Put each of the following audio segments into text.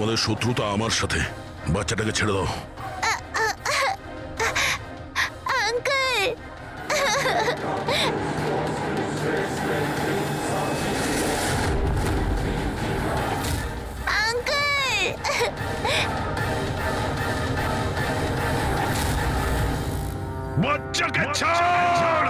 তোমাদের শত্রুতা আমার সাথে। বাচ্চাটাকে ছেড়ে দাও। আঙ্কেল, আঙ্কেল, বাচ্চাকে ছাড়।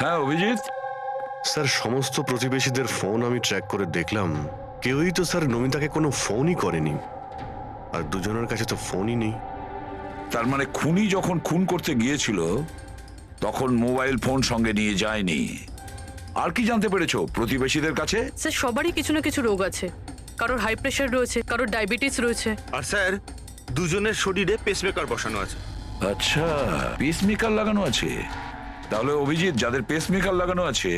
হ্যাঁ অভিজিৎ, স্যার সমস্ত প্রতিবেশীদের ফোন আমি ট্র্যাক করে দেখলাম, কেউই তো স্যার নমিতাকে কোনো ফোনই করেনি, আর দুজনের কাছে তো ফোনই নেই। তার মানে খুনি যখন খুন করতে গিয়েছিল তখন মোবাইল ফোন সঙ্গে নিয়ে যায়নি। আর কি জানতে পেরেছো প্রতিবেশীদের কাছে? স্যার সবারই কিছু না কিছু রোগ আছে। কারোর হাই প্রেশার রয়েছে, কারোর ডায়াবেটিস রয়েছে। আর স্যার দুজনের শরীরে পেসমেকার বসানো আছে। আচ্ছা, পেসমেকার লাগানো আছে। তাহলে অভিজিৎ, যাদের পেসমেকার লাগানো আছে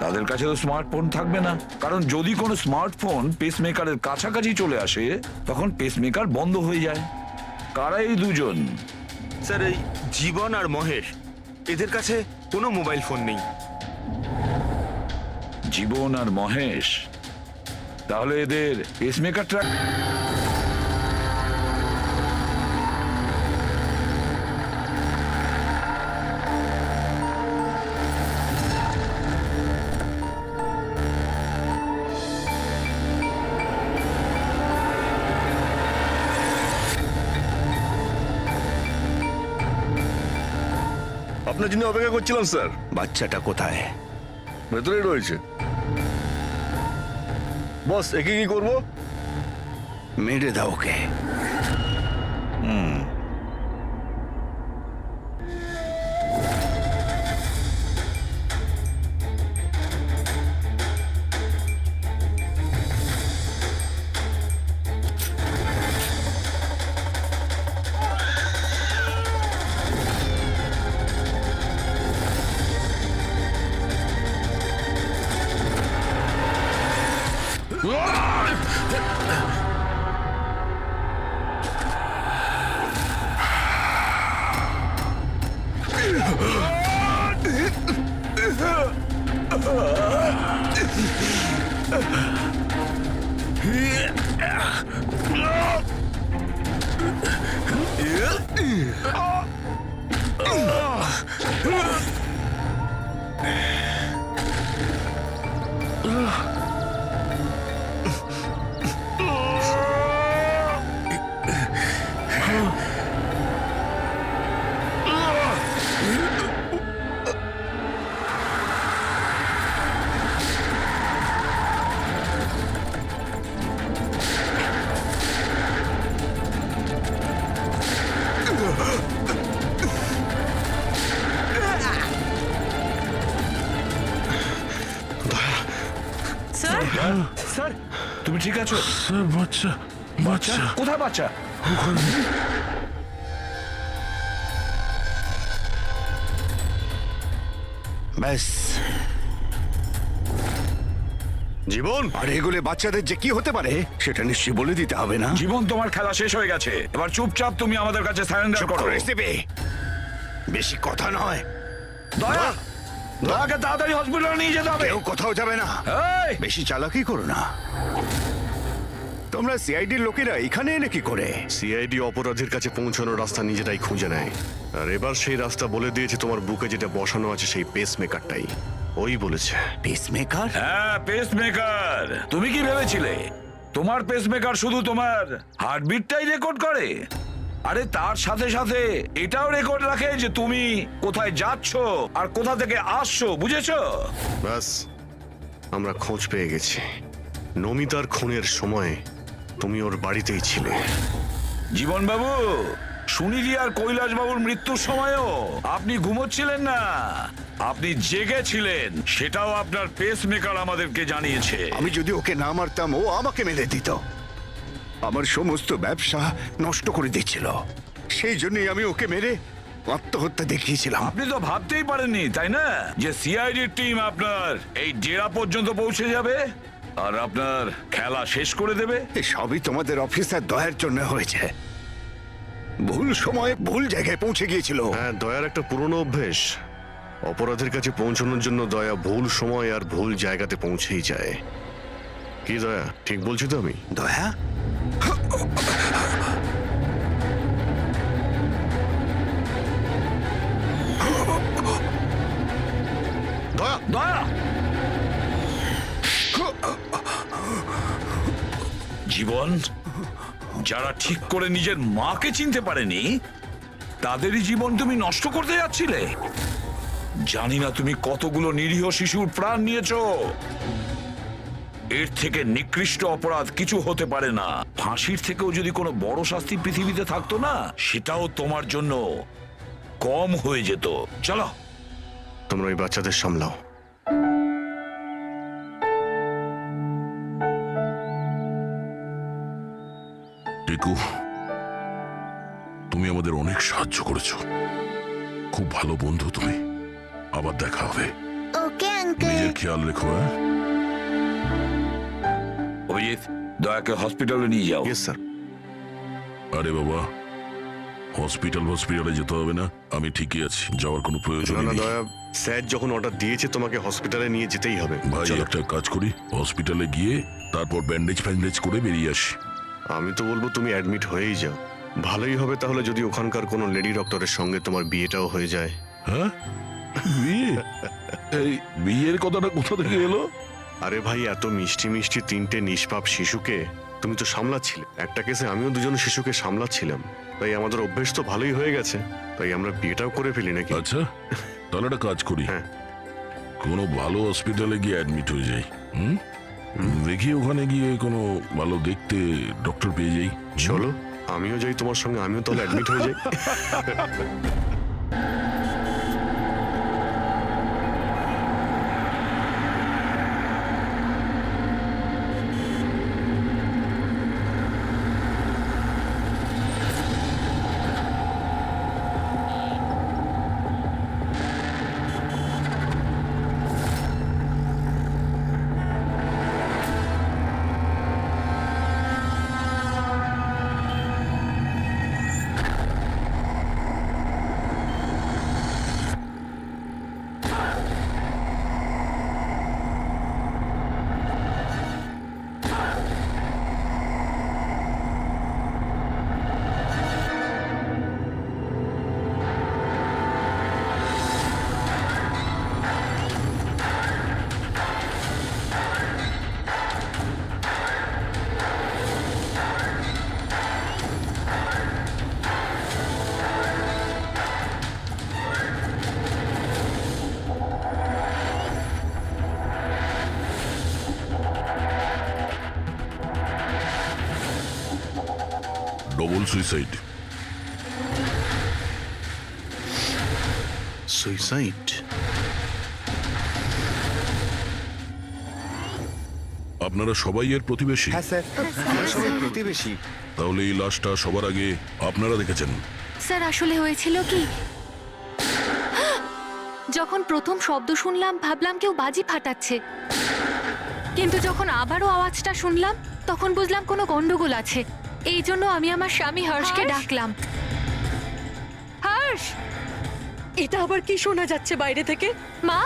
তাদের কাছে তো স্মার্টফোন থাকবে না, কারণ যদি কোনো স্মার্টফোন পেসমেকারের কাছাকাছি চলে আসে তখন পেসমেকার বন্ধ হয়ে যায়। কারা এই দুজন? স্যার এই জীবন আর মহেশ, এদের কাছে কোনো মোবাইল ফোন নেই। জীবন আর মহেশ? তাহলে এদের পেসমেকার ট্র্যাক। আপনার জন্য অপেক্ষা করছিলাম স্যার। বাচ্চাটা কোথায়? ভেতরেই রয়েছে। বস, একে কি করবো? মেরে দাও ওকে। স্যার, স্যার, তুমি ঠিক আছো? স্যার, বাচ্চা বাচ্চা কোথায় বাচ্চা? ব্যাস। জীবন, আর এগুলো বাচ্চাদের যে কি হতে পারে সেটা নিশ্চয়ই বলে দিতে হবে না? জীবন, তোমার খেলা শেষ হয়ে গেছে। এবার চুপচাপ তুমি আমাদের কাছে সারেন্ডার করো। রেসিপি বেশি কথা নয়। দয়া, দয়াকে তাড়াতাড়ি হসপিটালে নিয়ে যেতে হবে। কেউ কোথাও যাবে না। এই, বেশি চালাকি করো না। তোমরা সিআইডির লোকেরা এখানে এলে কি করে? সিআইডি অপরাধীর কাছে পৌঁছানোর রাস্তা নিজেরাই খুঁজে নেয়, আর এবার সেই রাস্তা বলে দিয়েছে তোমার বুকে যেটা বসানো আছে, সেই পেসমেকারটাই ওই বলেছে। পেসমেকার? হ্যাঁ, পেসমেকার। তুমি কি ভেবেছিলে তোমার পেসমেকার শুধু তোমার হার্টবিটটাই রেকর্ড করে? আরে তার সাথে সাথে এটাও রেকর্ড রাখে যে তুমি কোথায় যাচ্ছ আর কোথা থেকে আসছো, বুঝেছো? ব্যাস, আমরা খোঁজ পেয়ে গেছি। নমিতার খুনের সময় তুমি ওর বাড়িতেই ছিলে। জীবন বাবু, সুনিধি আর কৈলাস বাবুর মৃত্যুর সময়ও আপনি ঘুমোচ্ছিলেন না। আপনি জেগেছিলেন সেটাও আপনার পেসমেকার আমাদেরকে জানিয়েছে। আমি যদি ওকে না মারতাম ও আমাকে মেরে দিত, আমার সমস্ত ব্যবসা নষ্ট করে দিচ্ছিল। সেই জন্যই আমি ওকে মেরে আত্মহত্যা দেখিয়েছিলাম। আপনি তো ভাবতেই পারেননি তাই না যে সিআইডির টিম আপনার এই ডেরা পর্যন্ত পৌঁছে যাবে আর আপনার খেলা শেষ করে দেবে। সবই তোমাদের অফিসার দয়ার জন্য হয়েছে। ভুল সময়ে ভুল জায়গায় পৌঁছে গিয়েছিল। হ্যাঁ, দয়ার একটা পুরনো অভ্যেস। অপরাধের কাছে পৌঁছানোর জন্য দয়া ভুল সময় আর ভুল জায়গাতে পৌঁছেই যায়। কি দয়া, ঠিক বলছি তো আমি? দয়া, দয়া, দয়া, জীবন, যারা ঠিক করে নিজের মাকে চিনতে পারেনি তাদেরই জীবন তুমি নষ্ট করতে যাচ্ছিলে। জানি না তুমি কতগুলো নিরীহ শিশুর প্রাণ নিয়েছো। এর থেকে নিকৃষ্ট অপরাধ কিছু হতে পারে না। ফাঁসির থেকেও যদি কোনো বড় শাস্তি পৃথিবীতে থাকতো না, সেটাও তোমার জন্য কম হয়ে যেত। চলো। তোমরা ওই বাচ্চাদের সামলাও। টিকু, তুমি আমাদের অনেক সাহায্য করেছো। খুব ভালো বন্ধু তুমি। আবার দেখা হবে। Okay uncle. নিজের খেয়াল রেখো। হ্যাঁ, অভিজিৎ, দয়াকে হসপিটালে নিয়ে যাও। Yes sir. আরে বাবা, হসপিটালে যেতে হবে না। আমি ঠিকই আছি, যাওয়ার কোনো প্রয়োজন না না নেই। দয়া, স্যার যখন অর্ডার দিয়েছে তোমাকে হসপিটালে নিয়ে যেতেই হবে। ভাই, চলো। একটা কাজ করি, হসপিটালে গিয়ে তারপর ব্যান্ডেজ করে বেরিয়ে আসি। আমি তো বলবো তুমি অ্যাডমিট হয়েই যাও। ভালোই হবে তাহলে যদি ওখানকার কোনো লেডি ডক্টরের সঙ্গে তোমার বিয়েটাও হয়ে যায়। হ্যাঁ, বিয়ে? এই বিয়ের কথাটা কোথা থেকে এলো? আরে ভাই, এত মিষ্টি মিষ্টি তিনটে নিষ্পাপ শিশুকে তুমি তো সামলাচ্ছিলে। একটা কেসে আমিও দুজন শিশুকে সামলাচ্ছিলাম। তাই আমাদের অভ্যেস তো ভালোই হয়ে গেছে। তাই আমরা বিয়েটাও করে ফেলি নাকি? আচ্ছা, তাহলে একটা কাজ করি, হ্যাঁ। কোনো ভালো হসপিটালে গিয়ে অ্যাডমিট হয়ে যাই। দেখি ওখানে গিয়ে কোনো ভালো দেখতে ডক্টর পেয়ে যাই। চলো, আমিও যাই তোমার সঙ্গে। আমিও তাহলে অ্যাডমিট হয়ে যাই। Double suicide. সুইসাইড? আপনারা সবাই এর প্রতিবেশী? হ্যাঁ স্যার, আমরা সবাই প্রতিবেশী। তাহলে এই লাশটা সবার আগে আপনারা দেখেছেন? স্যার আসলে হয়েছিল কি, যখন প্রথম শব্দ শুনলাম ভাবলাম কেউ বাজি ফাটাচ্ছে, কিন্তু যখন আবারও আওয়াজটা শুনলাম তখন বুঝলাম কোনো গন্ডগোল আছে। এই জন্য আমি আমার স্বামী হর্ষকে ডাকলাম। হর্ষ! এটা আবার কি শোনা যাচ্ছে বাইরে থেকে? মা,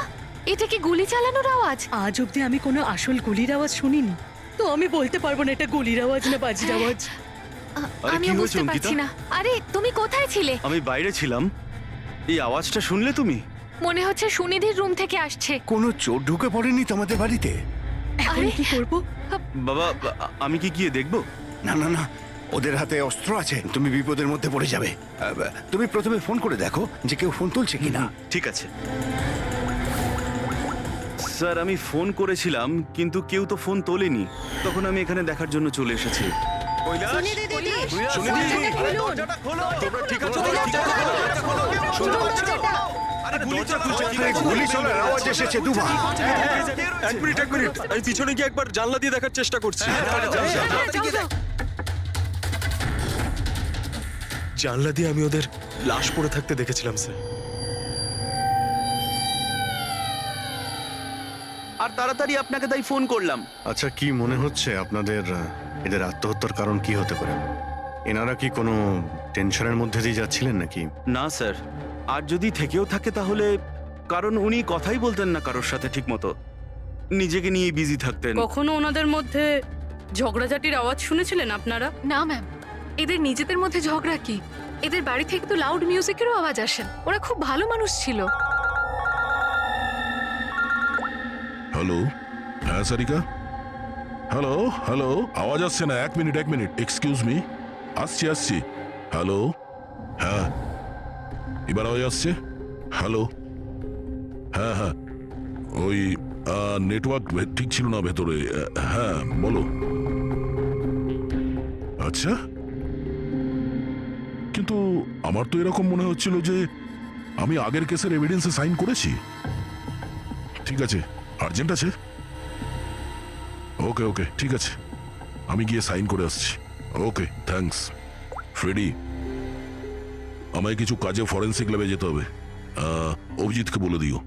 এটা কি গুলি চালানোর আওয়াজ? আজ অব্দি আমি কোনো আসল গুলির আওয়াজ শুনিনি, তো আমি বলতে পারবো না এটা গুলির আওয়াজ না বাজির আওয়াজ। আমিও কি বুঝতে হয়েছে, পারছি অঙ্কিতা? না। আরে তুমি কোথায় ছিলে? আমি বাইরে ছিলাম। এই আওয়াজটা শুনলে তুমি? মনে হচ্ছে সুনিধির রুম থেকে আসছে। কোনো চোর ঢুকে পড়েনি তোমাদের বাড়িতে? এখন আরে কি করবো? বাবা, আমি কি গিয়ে দেখবো? না না না, ওদের হাতে অস্ত্র আছে, তুমি বিপদের মধ্যে পড়ে যাবে। তুমি প্রথমে ফোন করে দেখো যে কেউ ফোন তুলছে কিনা। ঠিক আছে স্যার, আমি ফোন করেছিলাম কিন্তু কেউ তো ফোন তোলেনি। তখন আমি এখানে দেখার জন্য চলে এসেছি। আরে, গুলি চলার আওয়াজ এসেছে দুবার। এক মিনিট আমি পিছনে গিয়ে একবার জানলা দিয়ে দেখার চেষ্টা করছি। জানলা দিয়ে আমি ওদের লাশ পড়ে থাকতে দেখেছিলাম স্যার। আর তাড়াতাড়ি আপনাকে তাই ফোন করলাম। আচ্ছা, কি মনে হচ্ছে আপনাদের এদের আত্মহত্যার কারণ কি হতে পারে? এনারা কি কোনো টেনশনের মধ্যে দিয়ে যাচ্ছিলেন নাকি? না স্যার, আর যদি থেকেও থাকে তাহলে কারণ উনি কথাই বলতেন না কারোর সাথে ঠিক মতো, নিজেকে নিয়ে বিজি থাকতেন। কখনো ওনাদের মধ্যে ঝগড়াঝাটির আওয়াজ শুনেছিলেন আপনারা? না ম্যাম, এদের নিজেদের মধ্যে ঝগড়া কি? এদের বাড়ি থেকে তো লাউড মিউজিকেরও আওয়াজ আসে। ওরা খুব ভালো মানুষ ছিল। হ্যালো, হ্যাঁ সারিকা, হ্যালো হ্যালো, আওয়াজ আসছে না। এক মিনিট এক্সকিউজ মি, আসছি। হ্যালো, হ্যাঁ এবার আওয়াজ আসছে। হ্যালো, হ্যাঁ ওই নেটওয়ার্ক ঠিক ছিল না ভেতরে। হ্যাঁ বলো। আচ্ছা, কিন্তু আমার তো এরকম মনে হচ্ছিল যে আমি আগের কেসের এভিডেন্সে সাইন করেছি। ঠিক আছে, আর্জেন্ট আছে। ওকে ঠিক আছে, আমি গিয়ে সাইন করে আসছি। ওকে, থ্যাঙ্কস। ফ্রেডি, আমায় কিছু কাজে ফরেন্সিক ল্যাবে যেতে হবে। অভিজিৎকে বলে দিও।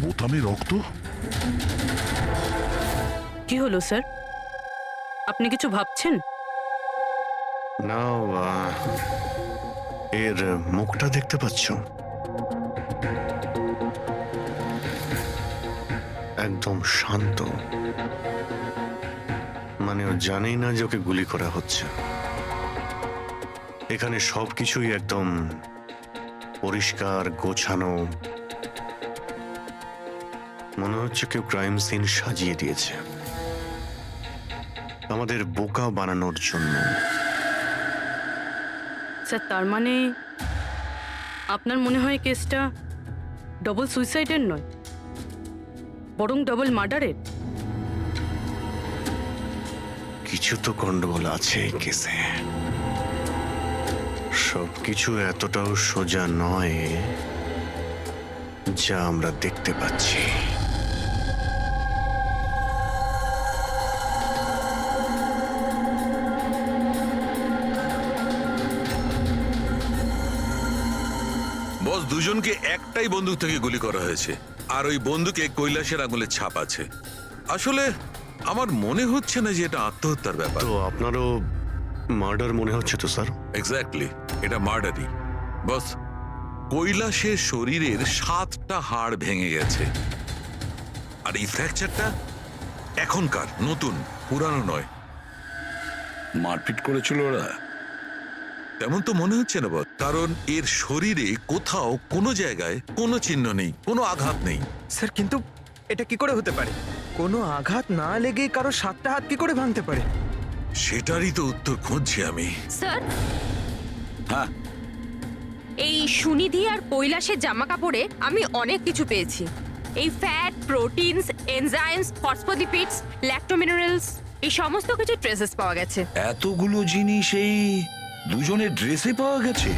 বোতামে রক্ত। কি হলো স্যার? আপনি কিছু ভাবছেন? না, এর মুখটা দেখতে পাচ্ছ? একদম শান্ত, মানে ও জানেই না যে ওকে গুলি করা হচ্ছে। এখানে সবকিছুই একদম পরিষ্কার গোছানো, মনে হচ্ছে কেউ ক্রাইম সিন সাজিয়ে দিয়েছে আমাদের বোকা বানানোর জন্য। স্যার, তার মানে আপনার মনে হয় কেসটা ডবল সুইসাইডের নয়, বরং ডবল মার্ডারের? কিছু তো গন্ডগোল আছে এই কেসে। সবকিছু এতটাও সোজা নয় যা আমরা দেখতে পাচ্ছি। বস, দুজনকে একটাই বন্দুক থেকে গুলি করা হয়েছে, আর ওই বন্দুকে কৈলাসের আঙুলের ছাপ আছে। আসলে আমার মনে হচ্ছে না যে এটা আত্মহত্যার ব্যাপার। তো আপনারও মার্ডার মনে হচ্ছে তো স্যার? এক্স্যাক্টলি, এটা মার্ডারই। বস, কৈলাসের শরীরের 7টা হাড় ভেঙে গেছে, আর এই ফ্র্যাকচারটা এখনকার, নতুন, পুরানো নয়। মারপিট করেছিল ওরা? তেমন তো মনে হচ্ছে না বস, কারণ এর শরীরে কোথাও কোনো জায়গায় কোনো চিহ্ন নেই, কোনো আঘাত নেই। স্যার, কিন্তু এটা কি করে হতে পারে? কোনো আঘাত না লেগে কারো 7টা হাত কি করে ভাঙতে পারে? সেটারই তো উত্তর খুঁজছি আমি। স্যার, হ্যাঁ, এই সুনিধি আর কৈলাসের জামা কাপড়ে আমি অনেক কিছু পেয়েছি। এই ফ্যাট, প্রোটিনস, এনজাইমস, ফসফোলিপিডস, ল্যাক্টোমিনারেলস, এই সমস্ত কিছু ট্রেসেস পাওয়া গেছে। এতগুলো জিনিস এই দুজনের ড্রেসে পাওয়া গেছে?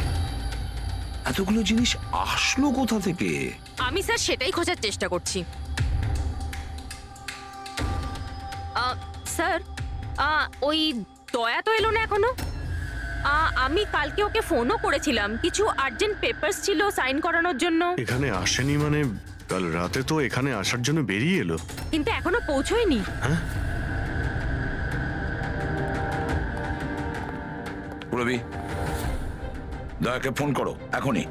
এতগুলো জিনিস আসলো কোথা থেকে? আমি স্যার সেটাই খোঁজার চেষ্টা করছি। স্যার, ওই দয়া তো এলো না এখনো। আমি কালকে ওকে ফোনও করেছিলাম, কিছু আর্জেন্ট পেপারস ছিল সাইন করানোর জন্য। এখানে আসেনি মানে? কাল রাতে তো এখানে আসার জন্য বেরিয়ে এলো, কিন্তু এখনো পৌঁছয়নি। রবি, দয়াকে ফোন করো এখনই।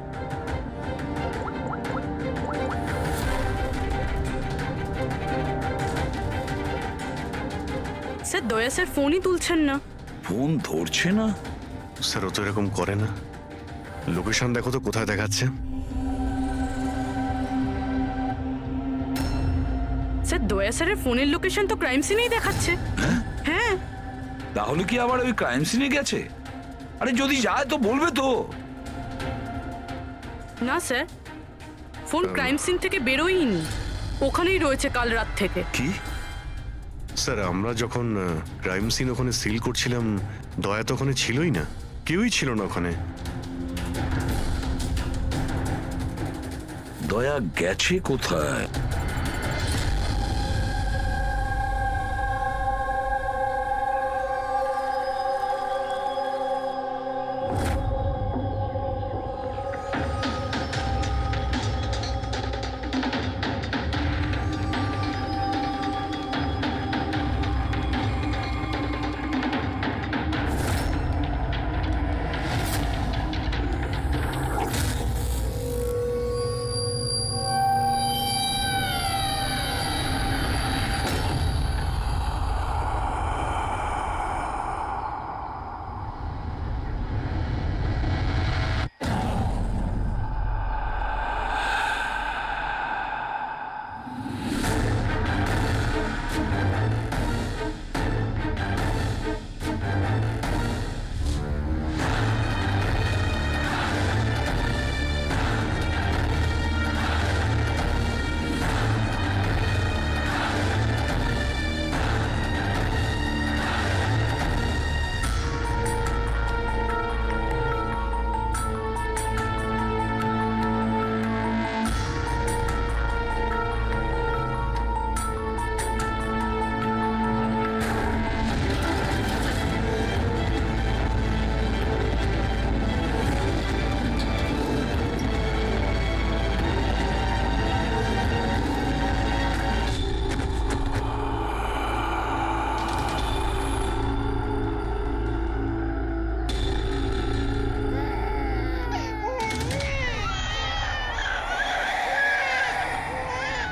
দয়া স্যার ফোনই তুলছেন না। ফোন ধরছে না? স্যার ও তো এরকম করে না। লোকেশন দেখো তো কোথায় দেখাচ্ছে। স্যার দয়া স্যারের ফোনের লোকেশন তো ক্রাইম সিনেই দেখাচ্ছে। হ্যাঁ। তাহলে কি আবার ওই ক্রাইম সিনে গেছে? আরে যদি যায় তো বলবে তো। না স্যার, ফোন ক্রাইম সিন থেকে বেরোয়নি, ওখানেই রয়েছে কাল রাত থেকে। কি স্যার, আমরা যখন ক্রাইম সিন ওখানে সিল করছিলাম দয়া তো ওখানে ছিলই না, কেউই ছিল না ওখানে। দয়া গেছে কোথায়?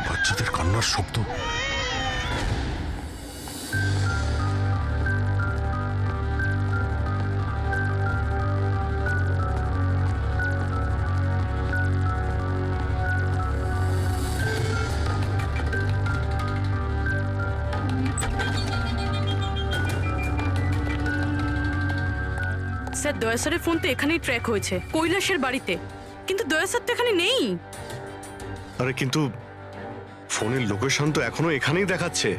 বাচ্চাদের কান্নার শব্দ। স্যার দয়া স্যারের ফোন তো এখানেই ট্র্যাক হয়েছে, কৈলাসের বাড়িতে, কিন্তু দয়া স্যার তো এখানে নেই। আরে কিন্তু ফোনের লোকেশন তো এখনো এখানেই দেখাচ্ছে।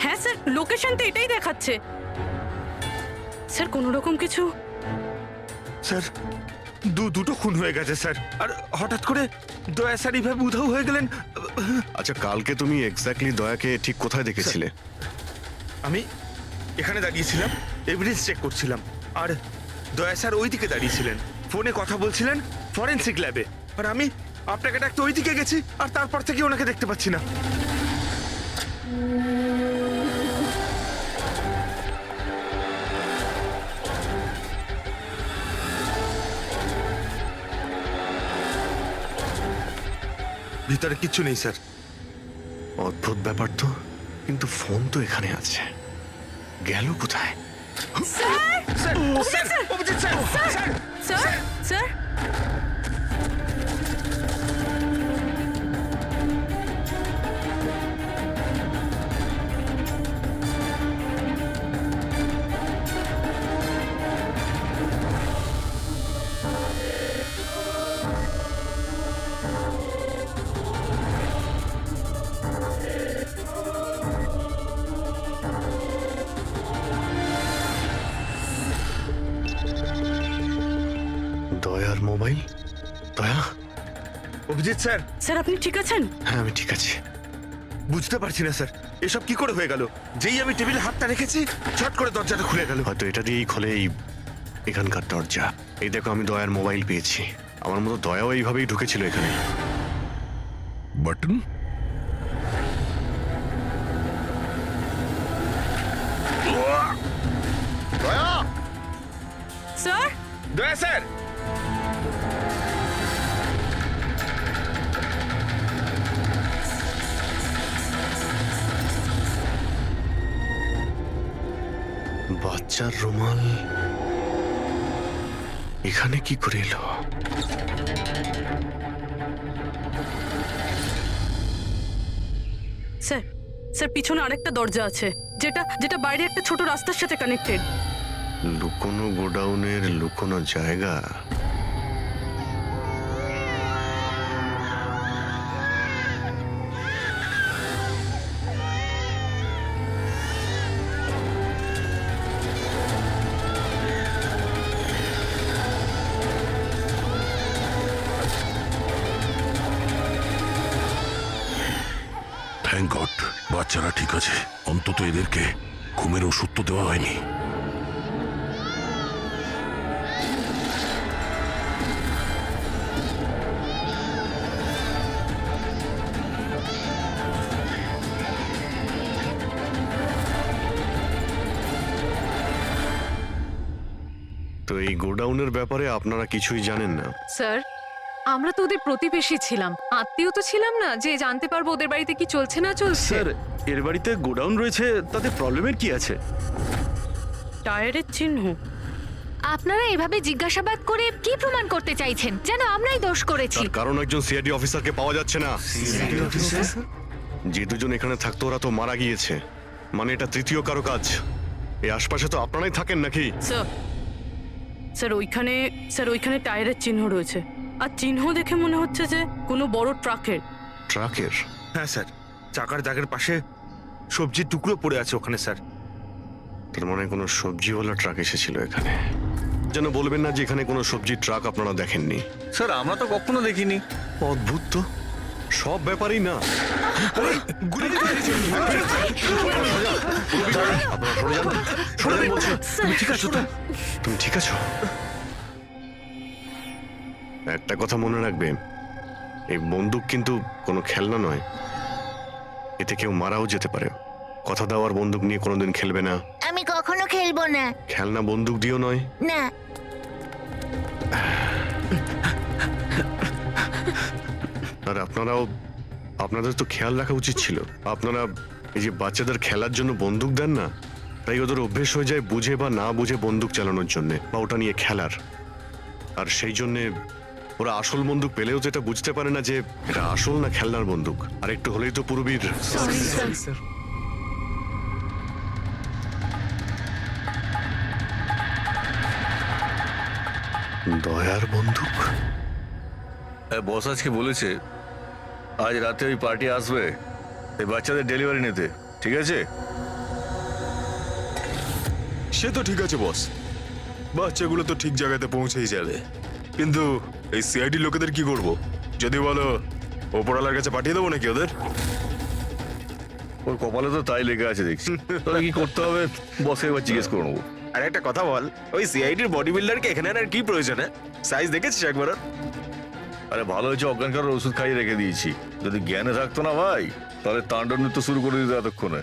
হ্যাঁ স্যার, লোকেশন তো এটাই দেখাচ্ছে। স্যার কোনো রকম কিছু। স্যার দুটো খুন হয়ে গেছে স্যার, আর হঠাৎ করে দয়া স্যার এইভাবে উধাও হয়ে গেলেন। আচ্ছা, কালকে তুমি এক্স্যাক্টলি দয়াকে ঠিক কোথায় দেখেছিলে? আমি এখানে দাঁড়িয়েছিলাম, এভিডেন্স চেক করছিলাম, আর দয়া স্যার ওই দিকে দাঁড়িয়েছিলেন, ফোনে কথা বলছিলেন ফরেনসিক ল্যাবে, আর আমি আপনাকে ডাকতে ওই দিকে গেছি, আর তারপর থেকে ওনাকে দেখতে পাচ্ছি না। ভিতরে কিচ্ছু নেই স্যার। অদ্ভুত ব্যাপার তো, কিন্তু ফোন তো এখানে আছে, গেল কোথায়? Sir sir Abhijit sir sir sir sir দয়ার মোবাইল। দয়া? অভিজিৎ স্যার। স্যার আপনি ঠিক আছেন? হ্যাঁ আমি ঠিক আছি। বুঝতে পারছি না স্যার, এসব কি করে হয়ে গেল? যেই আমি টেবিলে হাতটা রেখেছি ছট করে দরজাটা খুলে গেল। হয়তো এটা দিয়েই খোলে এখানকার দরজা। এই দেখো, আমি দয়ার মোবাইল পেয়েছি। আমার মতো দয়াও এইভাবেই ঢুকেছিল এখানে। বাটন। স্যার দয়া স্যার। বাচ্চার রুমাল এখানে কি করে এলো? স্যার স্যার পিছনে আরেকটা দরজা আছে, যেটা যেটা বাইরে একটা ছোট রাস্তার সাথে কানেক্টেড। লুকোনো গোডাউনের লুকোনো জায়গা। থ্যাংক গড, বাচ্চারা ঠিক আছে। অন্তত এদেরকে ঘুমের ওষুধ তো দেওয়া হয়নি। তো এই গোডাউনের ব্যাপারে আপনারা কিছুই জানেন না? স্যার, আমরা তো ওদের প্রতিবেশী ছিলাম, আত্মীয় তো ছিলাম না যে জানতে পারবো ওদের বাড়িতে কি চলছে না চলছে। স্যার এর বাড়িতে গোডাউন রয়েছে, তাতে প্রবলেমের কি আছে? টায়ারের চিহ্ন। আপনারা এভাবে জিজ্ঞাসাবাদ করে কি প্রমাণ করতে চাইছেন? যেন আমরাই দোষ করেছি। তার কারণ একজন সিআইডি অফিসারকে পাওয়া যাচ্ছে না। যে দুজন এখানে থাকতো ওরা তো মারা গিয়েছে, মানে এটা তৃতীয় কারো কাজ। এই আশপাশে তো আপনারাই থাকেন নাকি? স্যার স্যার ওইখানে টায়ারের চিহ্ন রয়েছে, আর চিহ্ন দেখে মনে হচ্ছে যে কোনো বড় ট্রাকের। ট্রাকের? হ্যাঁ স্যার, চাকার দাগের পাশে সবজির টুকরো পড়ে আছে ওখানে স্যার। তার মানে কোনো সবজিওয়ালা ট্রাক এসেছিল এখানে। যেন বলবেন না যে এখানে কোনো সবজির ট্রাক আপনারা দেখেননি। স্যার আমরা তো কখনো দেখিনি। অদ্ভুত তো, সব ব্যাপারই না। আপনারা সরে যান, সরে যান বলছি। তুমি ঠিক আছো তো? তুমি ঠিক আছো? একটা কথা মনে রাখবে, এই বন্দুক কিন্তু কোনো খেলনা নয়। এতে কেউ মারাও যেতে পারে। কথা দেওয়ার বন্দুক নিয়ে কোনোদিন খেলবে না। আমি কখনো খেলবো না। খেলনা বন্দুক দিয়েও নয়। না। আর আপনাদের তো খেয়াল রাখা উচিত ছিল। আপনারা এই যে বাচ্চাদের খেলার জন্য বন্দুক দেন না, তাই ওদের অভ্যেস হয়ে যায় বুঝে বা না বুঝে বন্দুক চালানোর জন্য বা ওটা নিয়ে খেলার। আর সেই জন্যে ওরা আসল বন্দুক পেলেও যেটা বুঝতে পারে না যে এটা আসল না খেলনার বন্দুক। আর একটু হলেই তো পুরবীর দয়ার বন্দুক। বস আজকে বলেছে আজ রাতে ওই পার্টি আসবে এই বাচ্চাদের ডেলিভারি নিতে, ঠিক আছে? সে তো ঠিক আছে বস, বাচ্চাগুলো তো ঠিক জায়গাতে পৌঁছেই যাবে। কিন্তু এই সিআইডি লোকেদের কি করব? যদি বলো ওপরওয়ালার কাছে পাঠিয়ে দেবো নাকি ওদের? ওর কপালে তো তাই লেগে আছে দেখছি। তবে কি করতে হবে বসে এবার জিজ্ঞেস করে নেবো। আর একটা কথা বল, ওই সিআইডির বডি বিল্ডারকে এখানে আর কি প্রয়োজন? সাইজ দেখেছিস একবার? আরে ভালো হয়েছে অজ্ঞান করার ওষুধ খাইয়ে রেখে দিয়েছি। যদি জ্ঞানে থাকতো না ভাই, তাহলে তাণ্ডব নৃত্য শুরু করে দিত এতক্ষণে।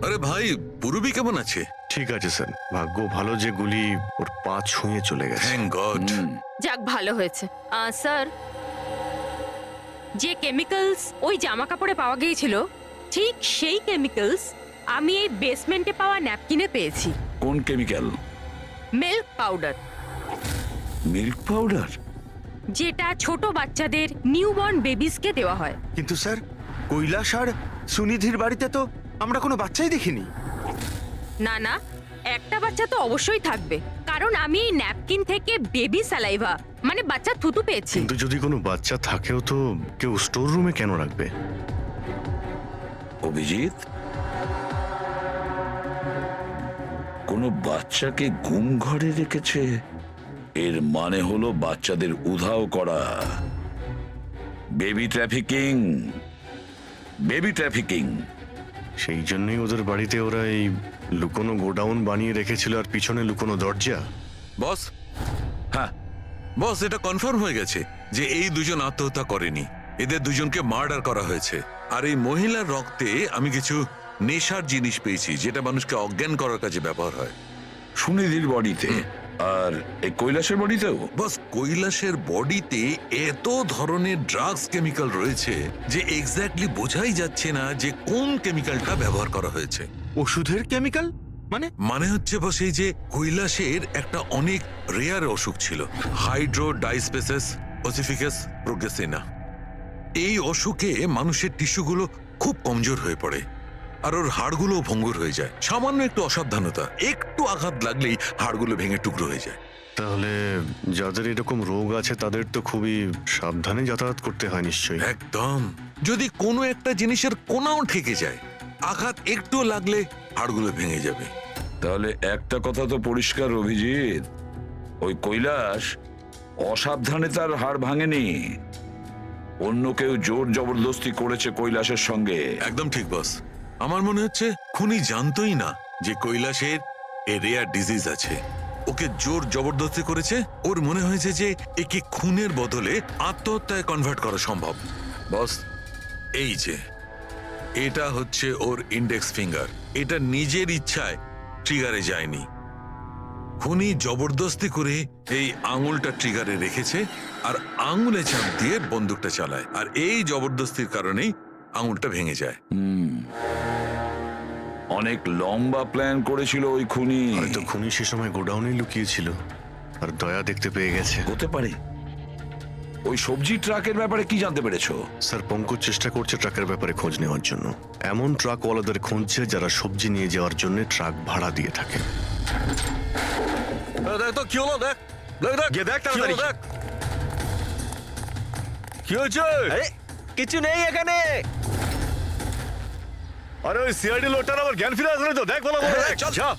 আরে ভাই, পুরবী কেমন আছে? ঠিক আছে স্যার, ভাগ্য ভালো যে গুলি ওর পা ছুঁয়ে চলে গেছে। Thank god. যাক ভালো হয়েছে। স্যার, যে কেমিক্যালস ওই জামা কাপড়ে পাওয়া গিয়েছিল ঠিক সেই কেমিক্যালস আমি এই বেসমেন্টে পাওয়া ন্যাপকিনে পেয়েছি। কোন chemical? Milk powder. Milk powder? যেটা ছোট বাচ্চাদের নিউবর্ন বেবিসকে দেওয়া হয়। কিন্তু স্যার, কৈলাস আর সুনিধির বাড়িতে তো আমরা কোনো বাচ্চাই দেখিনি। না না, একটা বাচ্চা তো অবশ্যই থাকবে, কারণ আমি এই ন্যাপকিন থেকে বেবি স্যালাইভা মানে বাচ্চা থুতু পেয়েছি। কিন্তু যদি কোনো বাচ্চা থাকেও তো কেউ স্টোর রুমে কেন রাখবে? অভিজিৎ, কোনো বাচ্চাকে গুম ঘরে রেখেছে, এর মানে হলো বাচ্চাদের উধাও করা। Baby trafficking, baby trafficking. সেই জন্যই ওদের বাড়িতে ওরা এই লুকোনো গোডাউন বানিয়ে রেখেছিল আর পিছনে লুকোনো দরজা। বস, হ্যাঁ বস, এটা কনফার্ম হয়ে গেছে যে এই দুজন আত্মহত্যা করেনি, এদের দুজনকে মার্ডার করা হয়েছে। আর এই মহিলার রক্তে আমি কিছু নেশার জিনিস পেয়েছি যেটা মানুষকে অজ্ঞান করার কাজে ব্যবহার হয়। সুনিধির বডিতে আর এই কৈলাসের বডিতেও? বাস কৈলাসের বডিতে এত ধরনের ড্রাগস কেমিক্যাল রয়েছে যে এক্স্যাক্টলি বোঝাই যাচ্ছে না যে কোন কেমিক্যালটা ব্যবহার করা হয়েছে। ওষুধের কেমিক্যাল মানে হচ্ছে বস এই যে কৈলাসের একটা অনেক রেয়ার অসুখ ছিল, হাইড্রোডাইস্পেসিস ওসিফিকাস প্রোগ্রেসিনা। এই অসুখে মানুষের টিস্যুগুলো খুব কমজোর হয়ে পড়ে আর ওর হাড়গুলো ভঙ্গুর হয়ে যায়। সামান্য একটু অসাবধানতা, একটু আঘাত লাগলেই হাড়গুলো ভেঙে টুকরো হয়ে যায়। তাহলে যাদের এরকম রোগ আছে তাদের তো খুবই সাবধানে যাতায়াত করতে হয় নিশ্চয়ই। একদম, যদি কোনো একটা জিনিসের কোনাও ঠেকে যায়, আঘাত একটু লাগলে হাড়গুলো ভেঙে যাবে। তাহলে একটা কথা তো পরিষ্কার অভিজিৎ, ওই কৈলাস অসাবধানে তার হাড় ভাঙেনি, অন্য কেউ জোর জবরদস্তি করেছে কৈলাসের সঙ্গে। একদম ঠিক বস, আমার মনে হচ্ছে খুনি জানতোই না যে কৈলাসের রেয়ার ডিজিজ আছে। ওকে জোর জবরদস্তি করেছে, ওর মনে হয়েছে যে একে খুনের বদলে আত্মহত্যায় কনভার্ট করা সম্ভব। বস এই যে এটা হচ্ছে ওর ইন্ডেক্স ফিঙ্গার, এটা নিজের ইচ্ছায় ট্রিগারে যায়নি। খুনি জবরদস্তি করে এই আঙুলটা ট্রিগারে রেখেছে আর আঙুলে চাপ দিয়ে বন্দুকটা চালায়, আর এই জবরদস্তির কারণেই আঙুলটা ভেঙে যায়। অনেক লম্বা প্ল্যান করেছিল ওই খুনি। হয়তো খুনি সে সময় গোডাউনে লুকিয়েছিল আর দয়া দেখতে পেয়ে গেছে। হতে পারে। ওই সবজি ট্রাকের ব্যাপারে কি জানতে পেরেছো? স্যার, পঙ্কজ চেষ্টা করছে ট্রাকের ব্যাপারে খোঁজ নেওয়ার জন্য। এমন ট্রাকওয়ালাদের খুঁজছে যারা সবজি নিয়ে যাওয়ার জন্য ট্রাক ভাড়া দিয়ে থাকে। দেখ তো কি হলো, দেখ গিয়ে দেখ তাড়াতাড়ি। কি হয়েছে? কিছু নেই এখানে। আরে ওই সিআইডি লোকটার আবার জ্ঞান ফিরে আসলে তো, দেখ ভালো করে, দেখ। যা।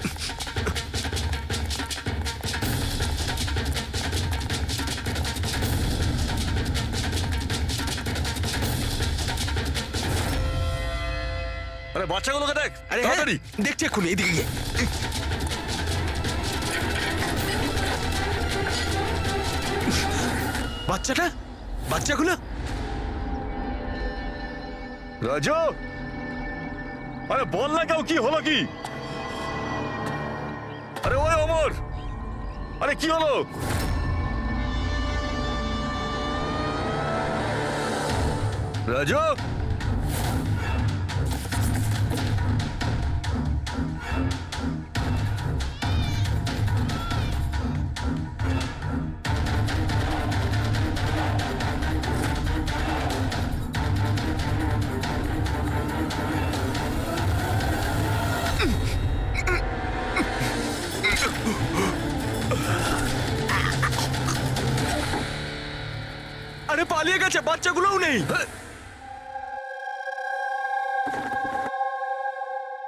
আরে বাচ্চাগুলোকে দেখ, আরে তাড়াতাড়ি। দেখছে এক্ষুনি, এইদিকে গিয়ে। বাচ্চাগুলো রাজু, আরে বল না কেউ, কি হলো কি? আরে ওই অমর, আরে কি হলো? রাজু, আরে পালিয়ে গেছে, বাচ্চাগুলোও নেই।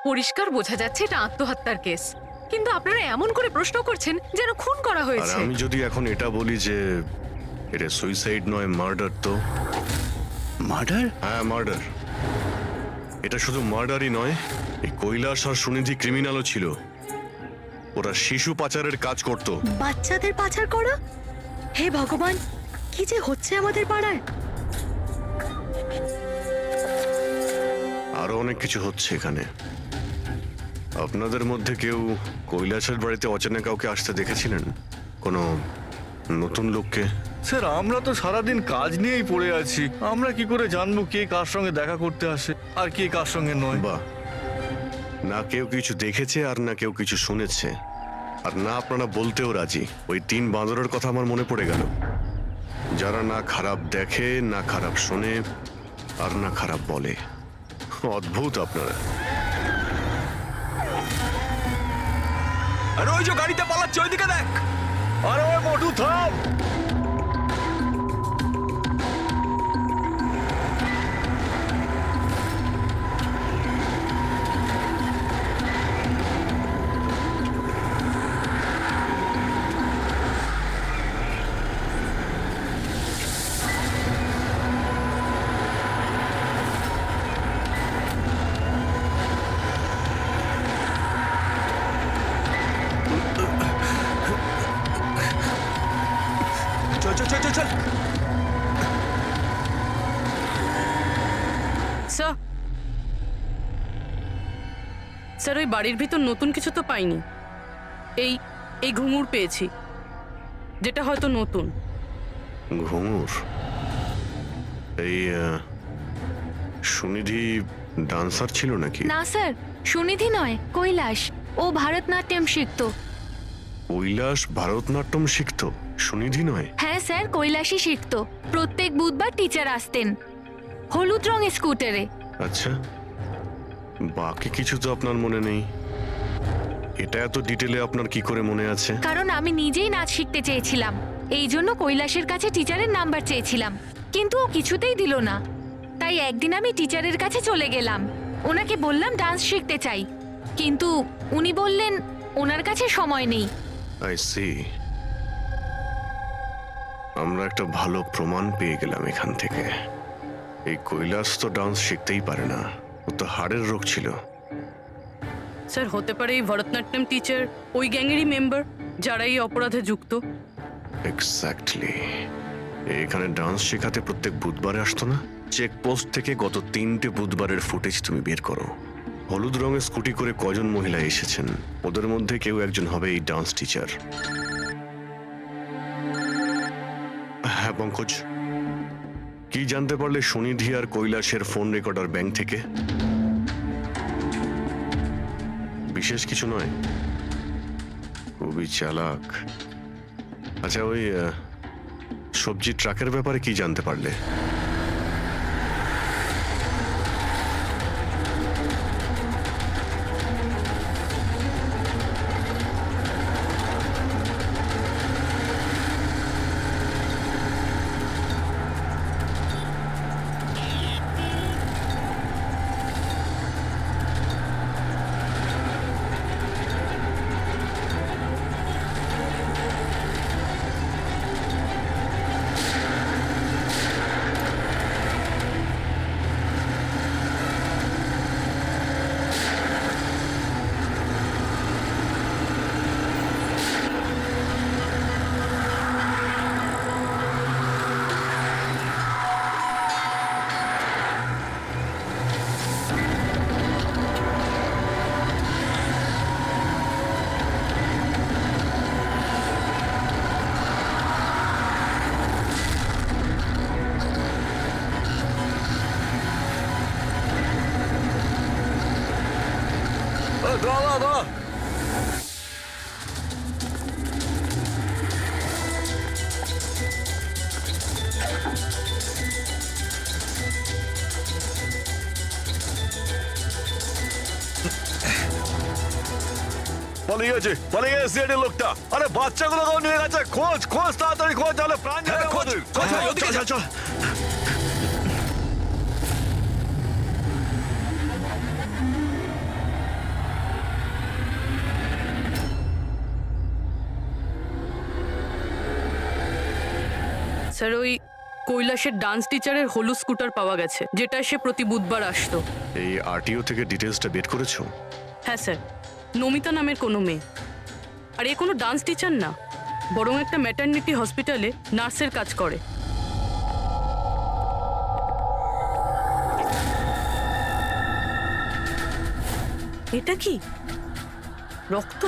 পরিষ্কার বোঝা যাচ্ছে এটা আত্মহত্যার কেস, কিন্তু আপনারা এমন করে প্রশ্ন করছেন যেন খুন করা আর হয়েছে। আমি যদি এখন এটা বলি যে এটা সুইসাইড নয়, মার্ডার, তো? মার্ডার? হ্যাঁ, মার্ডার। এটা শুধু মার্ডারই নয়, এই কৈলাস আর সুনিধি ক্রিমিনালও ছিল। ওরা শিশু পাচারের কাজ করত। বাচ্চাদের পাচার করা? হে ভগবান, কি যে হচ্ছে আমাদের পাড়ায়। আরো অনেক কিছু হচ্ছে এখানে। আপনাদের মধ্যে কেউ কৈলাসের বাড়িতে অচেনা কাউকে আসতে দেখেছিলেন? কোনো নতুন লোককে? স্যার আমরা তো সারাদিন কাজ নিয়েই পড়ে আছি, আমরা কি করে জানবো কে কার সঙ্গে দেখা করতে আসে আর কে কার সঙ্গে নয়? বাহ, না কেউ কিছু দেখেছে আর না কেউ কিছু শুনেছে, আর না আপনারা বলতেও রাজি। ওই 3 বাঁদরের কথা আমার মনে পড়ে গেল, যারা না খারাপ দেখে, না খারাপ শোনে, আর না খারাপ বলে। অদ্ভুত আপনারা। আরে ওই যে গাড়িতে পালাচ্ছে, ওইদিকে দেখ। আরে ওই মোটু থাম। চল চল চল চল চল। স্যার, স্যার ওই বাড়ির ভিতর নতুন কিছু তো পাইনি। এই এই ঘুঙুর পেয়েছি, যেটা হয়তো নতুন। ঘুঙুর? এই সুনিধি ডান্সার ছিল নাকি? না স্যার, সুনিধি নয়, কৈলাস। ও ভারতনাট্যম শিখতো। কৈলাস ভারতনাট্যম শিখতো, সুনিধি নয়? হ্যাঁ স্যার, কৈলাসই শিখতো। প্রত্যেক বুধবার টিচার আসতেন হলুদ রঙের স্কুটারে। আচ্ছা, বাকি কিছু তো আপনার মনে নেই। এটা এত ডিটেলে আপনার কি করে মনে আছে? কারণ আমি নিজেই নাচ শিখতে চেয়েছিলাম, এই জন্য কৈলাসের কাছে টিচারের নাম্বার চেয়েছিলাম, কিন্তু ও কিছুতেই দিল না। তাই একদিন আমি টিচারের কাছে চলে গেলাম, ওনাকে বললাম ডান্স শিখতে চাই, কিন্তু উনি বললেন ওনার কাছে সময় নেই। I see. আমরা একটা ভালো প্রমাণ পেয়ে গেলাম এখান থেকে। এই কৈলাস তো ডান্স শিখতেই পারে না, ও তো হাড়ের রোগ ছিল। স্যার হতে পারে এই ভরতনাট্যম টিচার ওই গ্যাংয়েরই মেম্বার যারা এই অপরাধে যুক্ত। এক্স্যাক্টলি। এখানে ডান্স শেখাতে প্রত্যেক বুধবারে আসতো না? চেকপোস্ট থেকে গত 3টে বুধবারের ফুটেজ তুমি বের করো। হলুদ রঙের স্কুটি করে কজন মহিলা এসেছেন, ওদের মধ্যে কেউ একজন হবে এই ডান্স টিচার। হ্যাঁ পঙ্কজ, কি জানতে পারলে সুনিধি আর কৈলাসের ফোন রেকর্ডার ব্যাংক থেকে? বিশেষ কিছু নয়, খুবই চালাক। আচ্ছা, ওই সবজি ট্রাকের ব্যাপারে কি জানতে পারলে? পালিয়ে গেছে, পালিয়ে গেছে সিআইডি লোকটা। আরে বাচ্চাগুলো নিয়ে গেছে, খোঁজ খোঁজ, তাড়াতাড়ি খোঁজ, তাহলে প্রাণ যাবে আমাদের। চল চল। স্যার ওই কৈলাসের ডান্স টিচারের হলুদ স্কুটার পাওয়া গেছে, যেটা সে প্রতি বুধবার আসতো। এই আরটিও থেকে ডিটেলসটা বের করেছো? হ্যাঁ স্যার, নমিতা নামের কোনো মেয়ে। আর এ কোনো ডান্স টিচার না, বরং একটা ম্যাটারনিটি হসপিটালে নার্সের কাজ করে। এটা কি রক্ত?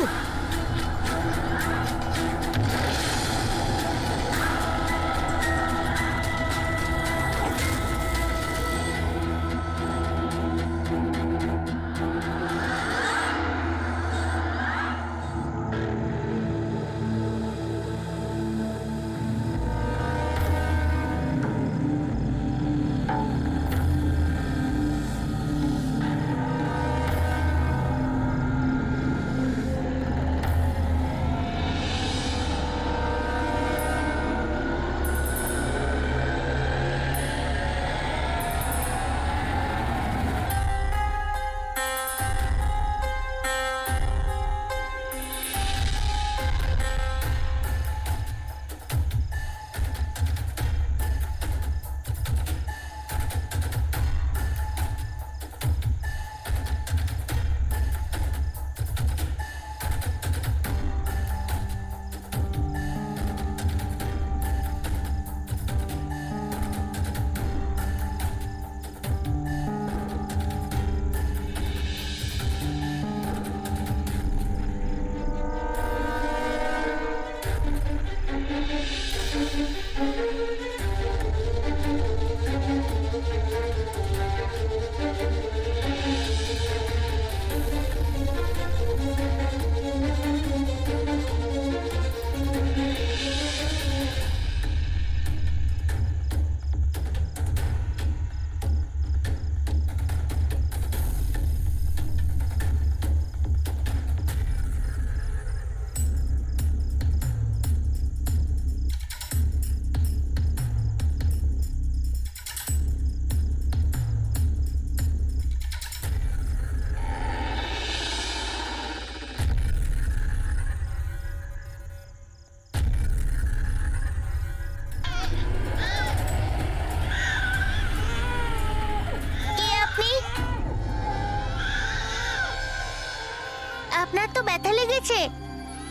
গেছে?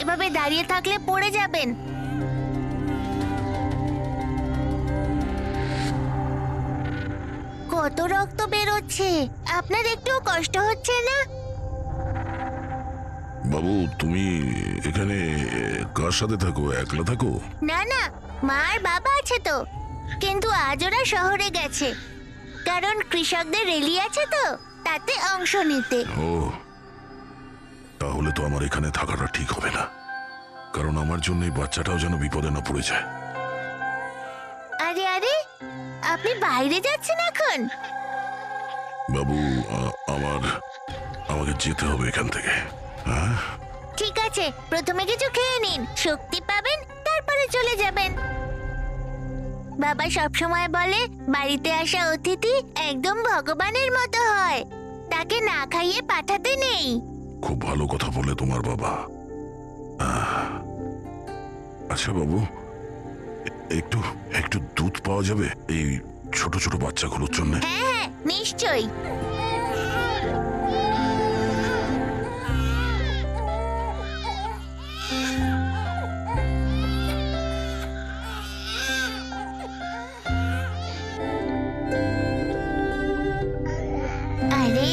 এভাবে দাঁড়িয়ে থাকলে পড়ে যাবেন। কত রক্ত বেরোচ্ছে, আপনার একটু কষ্ট হচ্ছে না? বাবু তুমি এখানে কার সাথে থাকো, একলা থাকো? না না, মা আর বাবা আছে তো, কিন্তু আজ ওরা শহরে গেছে, কারণ কৃষকদের র্যালি আছে তো, তাতে অংশ নিতে। ও, তাহলে তো আমার এখানে থাকাটা ঠিক হবে না, কারণ আমার জন্য এই বাচ্চাটাও যেন বিপদে না পড়ে যায়। আরে আরে, আপনি বাইরে যাচ্ছেন এখন? বাবু আমাকে যেতে হবে এখান থেকে। হ্যাঁ ঠিক আছে, প্রথমে কিছু খেয়ে নিন, শক্তি পাবেন, তারপরে চলে যাবেন। বাবা সবসময় বলে বাড়িতে আসা অতিথি একদম ভগবানের মতো হয়, তাকে না খাইয়ে পাঠাতে নেই। খুব ভালো কথা বলে তোমার বাবা। আচ্ছা বাবু, একটু একটু দুধ পাওয়া যাবে এই ছোট ছোট বাচ্চাগুলোর জন্য? হ্যাঁ হ্যাঁ, নিশ্চয়ই। আরে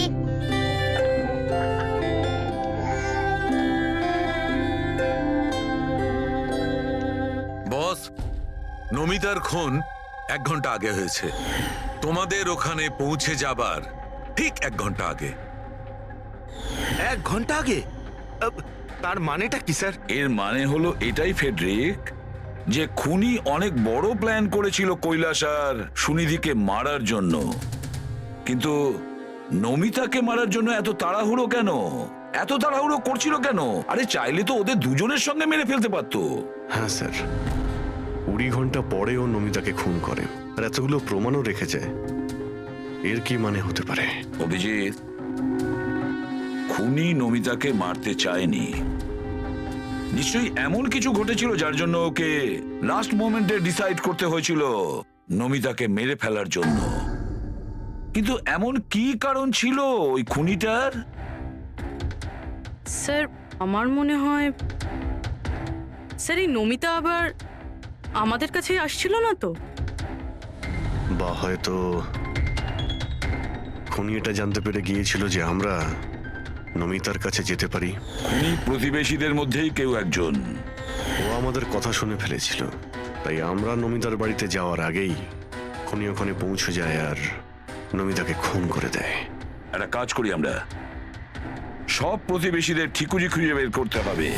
বস, নমিতার খুন 1 ঘন্টা আগে হয়েছে। তোমাদের ওখানে পৌঁছে যাবার ঠিক 1 ঘন্টা আগে। 1 ঘন্টা আগে? তার মানেটা কি স্যার? এর মানে হলো এটাই ফেডরিক, যে খুনি অনেক বড় প্ল্যান করেছিল কৈলাস আর সুনিধিকে মারার জন্য, কিন্তু নমিতাকে মারার জন্য এত তাড়াহুড়ো কেন? এত তাড়াহুড়ো করছিল কেন? আরে চাইলে তো ওদের দুজনের সঙ্গে মেরে ফেলতে পারতো। হ্যাঁ স্যার, 20 ঘন্টা পরেও নমিতাকে খুন করে, আর এতগুলো প্রমাণও রেখেছে। এর কি মানে হতে পারে? অভিজিৎ, খুনি নমিতাকে মারতে চায়নি। নিশ্চয়ই এমন কিছু ঘটেছিল যার জন্য ওকে লাস্ট মোমেন্টে ডিসাইড করতে হয়েছিল নমিতাকে মেরে ফেলার জন্য। কিন্তু এমন কি কারণ ছিল ওই খুনিটার? স্যার আমার মনে হয় স্যার এই নমিতা আবার আমাদের কাছে আসছিল না তো? বা হয়তো খুনি এটা জানতে পেরে গিয়েছিল যে আমরা নমিতার কাছে যেতে পারি। খুনি প্রতিবেশীদের মধ্যেই কেউ একজন। ও আমাদের কথা শুনে ফেলেছিল, তাই আমরা নমিতার বাড়িতে যাওয়ার আগেই খুনি ওখানে পৌঁছে যায় আর নমিতাকে খুন করে দেয়। একটা কাজ করি, আমরা সব প্রতিবেশীদের ঠিকুজি খুঁজে বের করতে হবে।